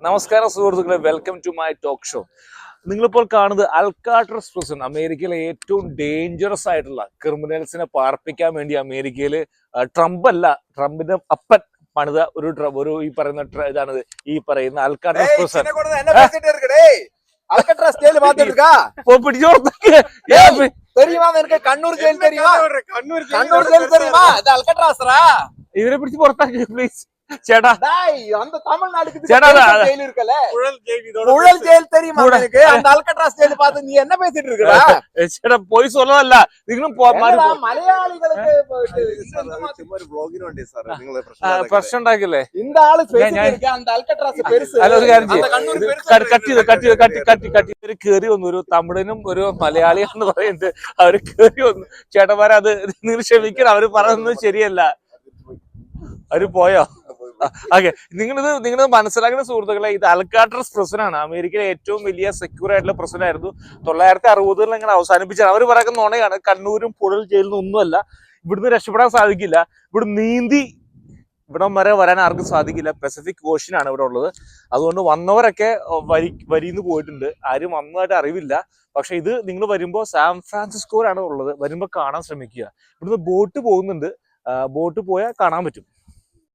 നമസ്കാരം സുഹൃത്തുക്കളെ, welcome to my talk show. നിങ്ങളിപ്പോൾ കാണുന്നത് അൽക്കാട്രസ് പ്രിസൺ, അമേരിക്കയിലെ ഏറ്റവും ഡേഞ്ചറസ് ആയിട്ടുള്ള ക്രിമിനൽസിനെ പാർപ്പിക്കാൻ വേണ്ടി അമേരിക്കയിൽ ട്രംപിന്റെ അപ്പൻ പണിത ഒരു ഈ പറയുന്ന ഇതാണിത്, ഈ പറയുന്ന അൽക്കാട്രസ് പ്രിസൺ. ഇവരെ പിടിച്ച് പുറത്താക്കി പ്ലീസ് ചേട്ടാ. அந்த தமிழ்நாடுக்கு ஜெயில் இருக்குல்ல, புழல் ஜெயில் தெரியுமா உங்களுக்கு? அந்த அல்கட்ராஸ் ஜெயில் பார்த்து நீ என்ன பேசிட்டு இருக்கடா? ചേട്ടാ പോയി சொல்லல, നിങ്ങളും മലയാളികൾക്ക് പ്രശ്നം ഉണ്ടാക്കില്ലേ? இந்த ஆளு സ്പെസിഫിക് அந்த അൽകട്രാസ് പെരുസ്. ഒരു കാര്യം ചെയ്യും, കേറി വന്നു ഒരു തമിഴനും ഒരു മലയാളിയാണെന്ന് പറയുന്നത്. അവര് കേറി വന്നു. ചേട്ടന്മാരെ അത് നിങ്ങൾ ക്ഷമിക്കണം, അവര് പറയുന്നത് ശരിയല്ല. അവര് പോയോ? ഓക്കെ, നിങ്ങളിത് മനസ്സിലാക്കുന്ന സുഹൃത്തുക്കളെ, ഇത് അൽക്കാട്രസ് പ്രിസൺ ആണ്. അമേരിക്കയിലെ ഏറ്റവും വലിയ സെക്യൂർ ആയിട്ടുള്ള പ്രിസൺ ആയിരുന്നു. 1960 ഇങ്ങനെ അവസാനിപ്പിച്ചാണ്. അവർ പറയുന്ന നുണയാണ്. കണ്ണൂരും പുഴൽ ജയിലിനും ഒന്നുമല്ല. ഇവിടുന്ന് രക്ഷപ്പെടാൻ സാധിക്കില്ല. ഇവിടെ നീന്തി ഇവിടം വരെ വരാൻ ആർക്കും സാധിക്കില്ല. പസഫിക് ഓഷ്യൻ ആണ് ഇവിടെ ഉള്ളത്. അതുകൊണ്ട് വന്നവരൊക്കെ വരിന്ന് പോയിട്ടുണ്ട്. ആരും വന്നതായിട്ട് അറിവില്ല. പക്ഷെ ഇത് നിങ്ങൾ വരുമ്പോൾ സാൻ ഫ്രാൻസിസ്കോയിലാണ് ഉള്ളത്. വരുമ്പോൾ കാണാൻ ശ്രമിക്കുക. ഇവിടുന്ന് ബോട്ട് പോകുന്നുണ്ട്. ബോട്ട് പോയാൽ കാണാൻ പറ്റും.